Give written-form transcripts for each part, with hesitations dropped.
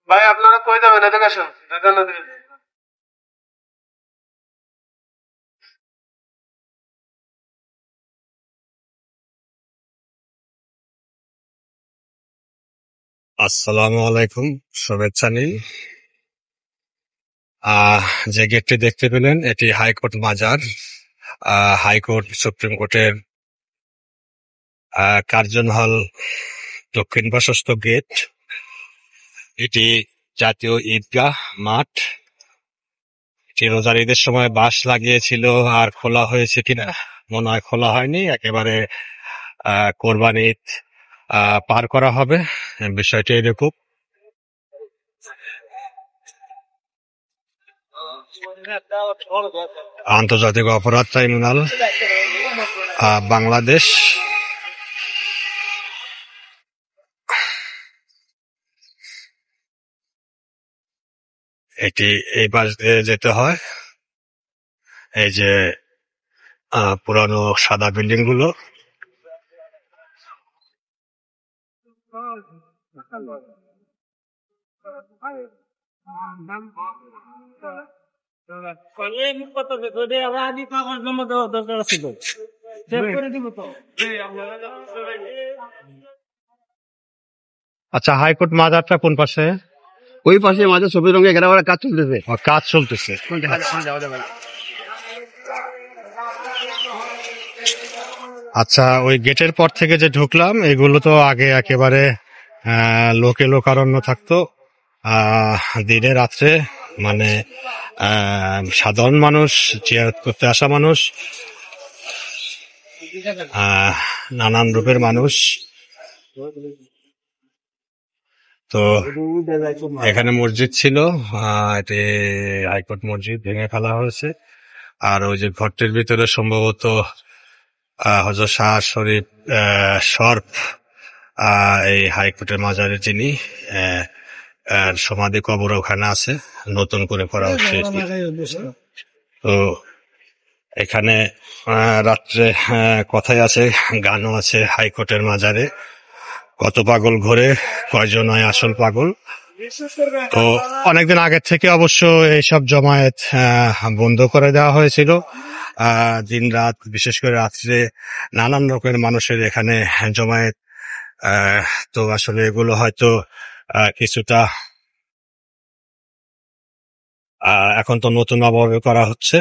ভাই আপনারা কই যাবেন? এদিকে আসুন, দুজন এদিকে। আসসালামু আলাইকুম, শুভেচ্ছা নিন। যে গেটটি দেখতে পেলেন এটি হাইকোর্ট মাজার। হাইকোর্ট সুপ্রিম কোর্টের কার্জন হল দক্ষিণ প্রশস্ত গেট। এটি জাতীয় ঈদগাহ মাঠ। এটি রোজার ঈদের সময় বাঁশ লাগিয়েছিল, আর খোলা হয়েছে কিনা মনে হয় খোলা হয়নি। একেবারে কোরবান ঈদ পার করা হবে, বিষয়টি এরকম। আন্তর্জাতিক অপরাধ ট্রাইব্যুনাল বাংলাদেশ। এটি এই পাশ দিয়ে যেতে হয়। এই যে পুরানো সাদা বিল্ডিং গুলো, আচ্ছা হাইকোর্ট মাজারটা কোন পাশে? ওই পাশে মাঝে সবুজ রঙের ঘেরা কাজ চলতেছে। কাজ চলতেছে। আচ্ছা, ওই গেটের পর থেকে যে ঢুকলাম, এগুলো তো আগে একেবারে লোকে লোকারণ্য থাকতো। দিনে রাত্রে মানে সাধারণ মানুষ, জিয়ারত করতে আসা মানুষ, নানান রূপের মানুষ। তো এখানে মসজিদ ছিল, এটি হাইকোর্ট মসজিদ ভেঙে ফেলা হয়েছে। আর ওই যে ঘরটির ভিতরে সম্ভবত হযরত শাহ শরীফ শরফ, এই হাইকোর্টের মাজারে যিনি সমাধি কবর ওখানে আছে, নতুন করে করা হচ্ছে। তো এখানে রাত্রে কথাই আছে, গানও আছে হাইকোর্টের মাজারে। কত পাগল ঘোরে, কয়জন হয় আসল পাগল। তো অনেকদিন আগের থেকে অবশ্য এইসব জমায়েত বন্ধ করে দেওয়া হয়েছিল। দিন রাত, বিশেষ করে রাত্রে নানান রকমের মানুষের এখানে জমায়েত। তো আসলে এগুলো হয়তো কিছুটা এখন তো নতুন ভাবে করা হচ্ছে।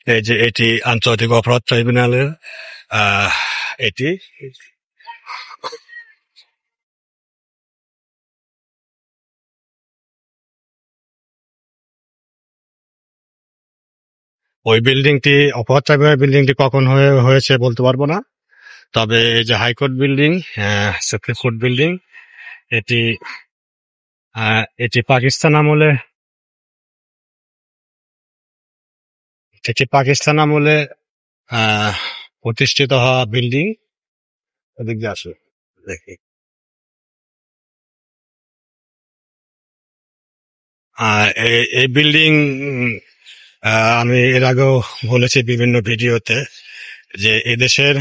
এই যে এটি আন্তর্জাতিক অপরাধ ট্রাইব্যুনালের এটি। ওই বিল্ডিংটি, অপরাধ ট্রাইব্যুনাল বিল্ডিংটি কখন হয়েছে বলতে পারবো না। তবে এই যে high court building, supreme court building, এটি পাকিস্তান আমলে প্রতিষ্ঠিত হওয়া বিল্ডিং। এদিক দিয়ে আসো, দেখি। এই বিল্ডিং আমি এর আগেও বলেছি বিভিন্ন ভিডিওতে যে এদেশের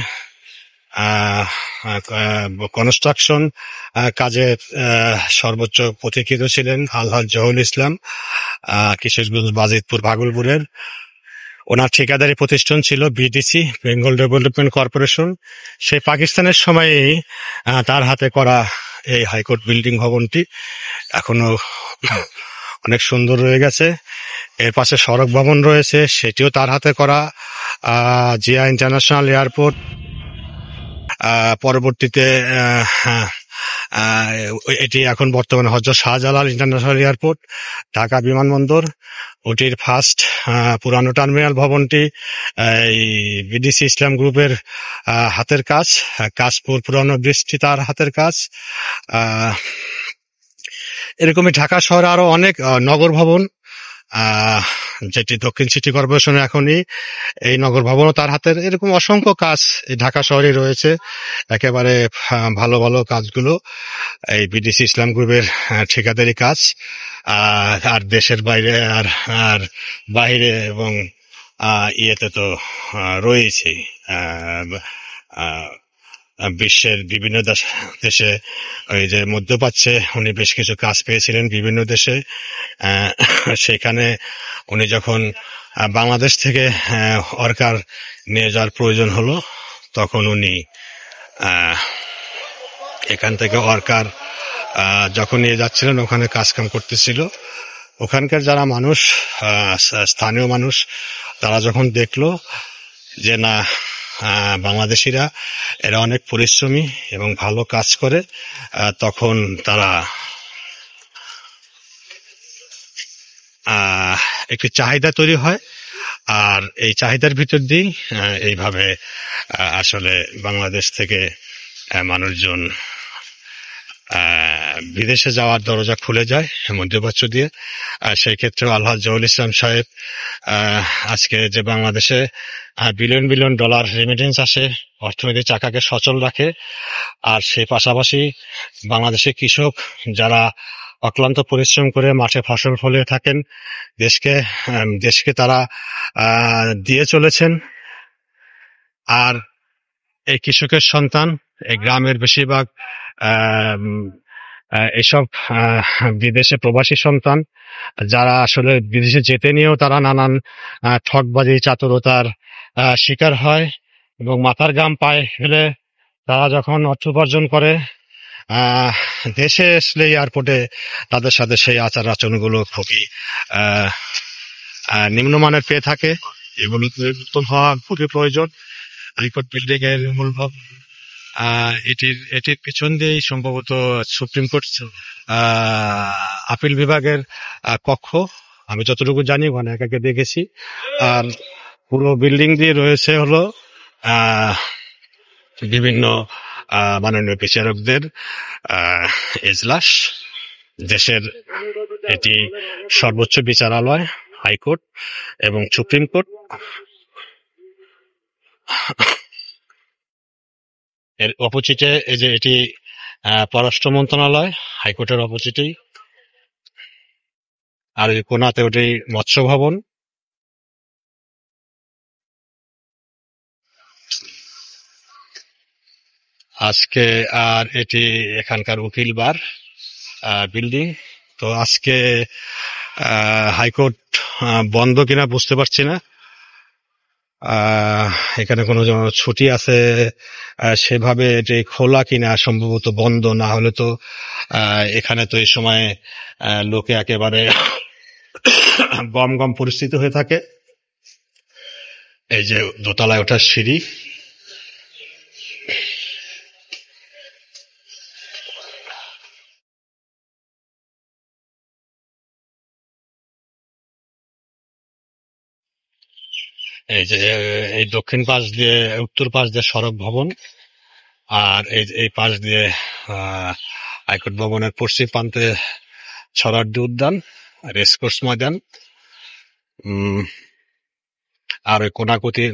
কনস্ট্রাকশন কাজের সর্বোচ্চ পথিকৃৎ ছিলেন আলহাজ জহুরুল ইসলাম, কিশোরগঞ্জ বাজিতপুর ভাগলপুরের। ওনার ঠিকাদারি প্রতিষ্ঠান ছিল বিডিসি, বেঙ্গল ডেভেলপমেন্ট কর্পোরেশন। সেই পাকিস্তানের সময়েই তার হাতে করা এই হাইকোর্ট বিল্ডিং ভবনটি এখনো অনেক সুন্দর রয়ে গেছে। এর পাশে সড়ক ভবন রয়েছে, সেটিও তার হাতে করা। জিয়া ইন্টারন্যাশনাল এয়ারপোর্ট, পরবর্তীতে আহ, এটি এখন বর্তমানে হযরত শাহজালাল ইন্টারন্যাশনাল এয়ারপোর্ট, ঢাকা বিমানবন্দর। ওটির ফার্স্ট পুরানো টার্মিনাল ভবনটি এই বিডিসি ইসলাম গ্রুপের হাতের কাজ। কাশপুর পুরানো ব্রিজটি তার হাতের কাজ। আহ, এরকমই ঢাকা শহরে আরো অনেক নগর ভবন, যেটি দক্ষিণ সিটি কর্পোরেশনের এখনই এই নগর ভবনও তার হাতের। এরকম অসংখ্য কাজ এই ঢাকা শহরে রয়েছে। একেবারে ভালো ভালো কাজগুলো এই বিডিসি ইসলাম গ্রুপের ঠিকাদারি কাজ। আর দেশের বাইরে আর আর বাইরে এবং ইয়েতে তো রয়েছেই। বিশ্বের বিভিন্ন দেশে, ওই যে মধ্যপ্রাচ্যে উনি বেশ কিছু কাজ পেয়েছিলেন বিভিন্ন দেশে। সেখানে উনি যখন বাংলাদেশ থেকে ওয়ার্কার নিয়ে যাওয়ার প্রয়োজন হলো, তখন উনি এখান থেকে ওয়ার্কার যখন নিয়ে যাচ্ছিলেন, ওখানে কাজকাম করতেছিল। ওখানকার যারা মানুষ, স্থানীয় মানুষ, তারা যখন দেখলো যে না, বাংলাদেশিরা এরা অনেক পরিশ্রমী এবং ভালো কাজ করে, তখন তারা একটি চাহিদা তৈরি হয়। আর এই চাহিদার ভিতর দিয়েই এইভাবে আসলে বাংলাদেশ থেকে মানুষজন বিদেশে যাওয়ার দরজা খুলে যায় মধ্যপ্রাচ্য দিয়ে। সেই ক্ষেত্রে আলহাজ জহুল ইসলাম সাহেব আজকে যে বাংলাদেশে বিলিয়ন বিলিয়ন ডলার রেমিটেন্স আসে, অর্থনৈতিক চাকাকে সচল রাখে। আর সেই পাশাপাশি বাংলাদেশের কৃষক যারা অক্লান্ত পরিশ্রম করে মাঠে ফসল ফলিয়ে থাকেন, দেশকে তারা দিয়ে চলেছেন। আর এই কৃষকের সন্তান, এই গ্রামের বেশিরভাগ এসব বিদেশে প্রবাসী সন্তান, যারা আসলে বিদেশে যেতে নিয়েও তারা নানান ঠকবাজি, চাতুরতার শিকার হয় এবং মাথার ঘাম পায়ে ফেলে তারা যখন অর্থ উপার্জন করে, দেশে আসলে এয়ারপোর্টে তাদের সাথে সেই আচার আচরণগুলো খুবই নিম্নমানের পেয়ে থাকে। এগুলো পরিবর্তন হওয়া খুবই প্রয়োজন। হাইকোর্ট বিল্ডিং এর মূল ভবন, এটির পিছন দিয়েই সম্ভবত সুপ্রিম কোর্ট আপিল বিভাগের কক্ষ, আমি যতটুকু জানি, ওখানে একাকে দেখেছি। আর পুরো বিল্ডিং দিয়ে রয়েছে হলো বিভিন্ন মাননীয় বিচারকদের এজলাস। দেশের এটি সর্বোচ্চ বিচারালয়, হাইকোর্ট এবং সুপ্রিম কোর্ট। এর অপোজিটে এই যে এটি পররাষ্ট্র মন্ত্রণালয়, হাইকোর্টের অপোজিটেই। আর এই কোনাতে ওটি মৎস্য ভবন। আজকে আর এটি এখানকার উকিল বার বিল্ডিং। তো আজকে হাইকোর্ট বন্ধ কিনা বুঝতে পারছি না। এখানে কোনো ছুটি আছে সেভাবে এটি খোলা কিনা, সম্ভবত বন্ধ। না হলে তো এখানে তো এই সময় লোকে একেবারে গম গম পরিস্থিতি হয়ে থাকে। এই যে দোতলায় ওঠার সিঁড়ি, এই যে এই দক্ষিণ পাশ দিয়ে, উত্তর পাশ দিয়ে সড়ক ভবন, আর এই পাশ দিয়ে হাইকোর্ট ভবনের পশ্চিম প্রান্তে ছড়াড্ডি উদ্যান, রেসকোর্স ময়দান। আর ওই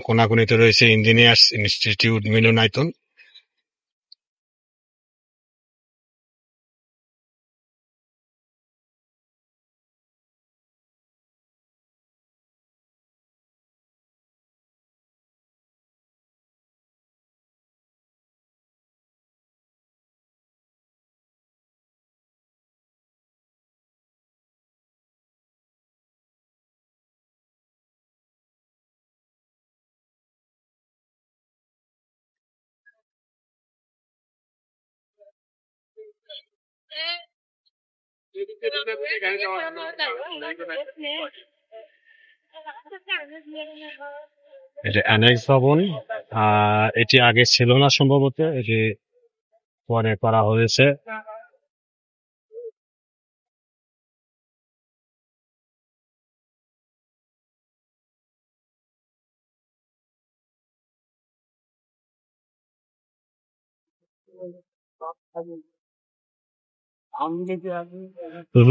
কোনাকুনিতে রয়েছে ইঞ্জিনিয়ার্স ইনস্টিটিউট মিলনায়তন। এটা অ্যানেক্স ভবন। এটি আগে ছিল না সম্ভবত, এটি পরে করা হয়েছে।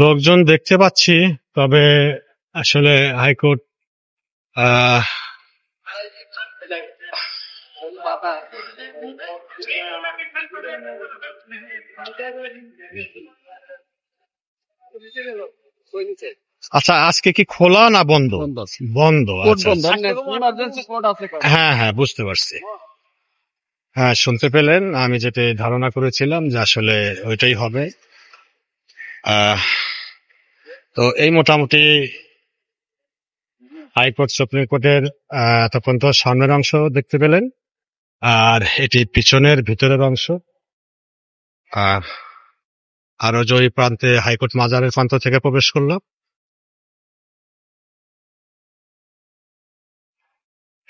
লোকজন দেখতে পাচ্ছি, তবে আসলে হাইকোর্ট আহ আচ্ছা, আজকে কি খোলা না বন্ধ? বন্ধ। আচ্ছা, হ্যাঁ হ্যাঁ, বুঝতে পারছি। হ্যাঁ, শুনতে পেলেন, আমি যেটা ধারণা করেছিলাম যে আসলে ওইটাই হবে। তো এই মোটামুটি হাইকোর্ট সুপ্রিম কোর্টের এতক্ষণ তো সামনের অংশ দেখতে পেলেন, আর এটি পিছনের ভিতরের অংশ। আরো যে ওই প্রান্তে হাইকোর্ট মাজারের প্রান্ত থেকে প্রবেশ করলাম।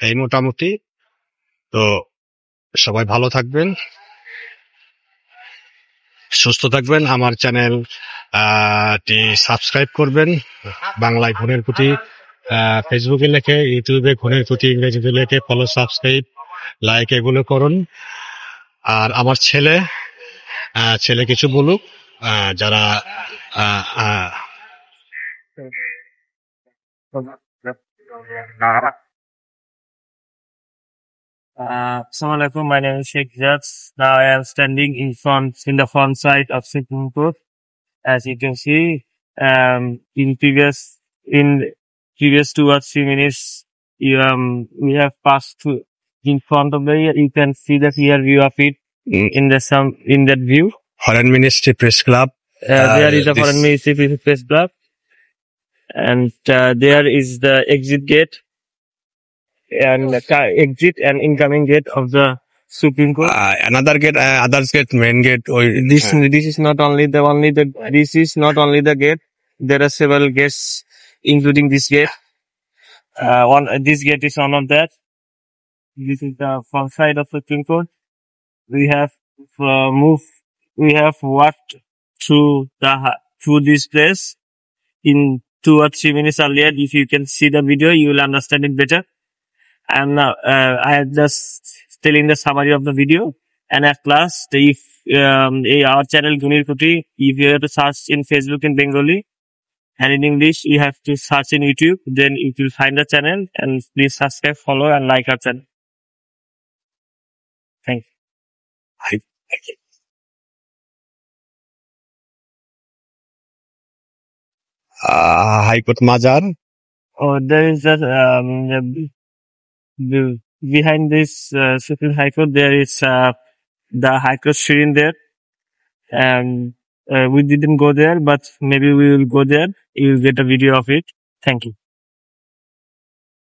এই মোটামুটি। তো সবাই ভালো থাকবেন, সুস্থ থাকবেন। আমার চ্যানেল টি সাবস্ক্রাইব করবেন। বাংলায় ঘুণের কুটি ফেসবুকে লেখে, ইউটিউবে ঘুণের কুটি ইংরেজিতে লেখে, ফলো, সাবস্ক্রাইব, লাইক এগুলো করুন। আর আমার ছেলে কিছু বলুক, যারা Assalamualaikum. My name is Sheikh Jaz. Now I am standing in the front side of Supreme Court. As you can see, in previous 2 or 3 minutes, we have passed through in front of the. You can see the clear view of it in that view. Foreign Ministry Press Club. There is a Foreign Ministry Press Club, and there is the exit gate and exit and incoming gate of the Supreme Court. Another gate, others gate, main gate. This is not only this is not only the gate. There are several gates, including this gate. This gate is one of that. This is the front side of the Supreme Court. We have We have walked through this place in 2 or 3 minutes earlier. If you can see the video, you will understand it better. I am just telling the summary of the video. And at last, if our channel Gunir Kuti, if you have to search in Facebook in Bengali and in English, you have to search in YouTube. Then you will find the channel, and please subscribe, follow, and like our channel. Thank you. Thank you. High court মাজার। Oh, there is behind this Supreme High Court, there is the High Court Shirin there. And we didn't go there, but maybe we will go there. You will get a video of it. Thank you.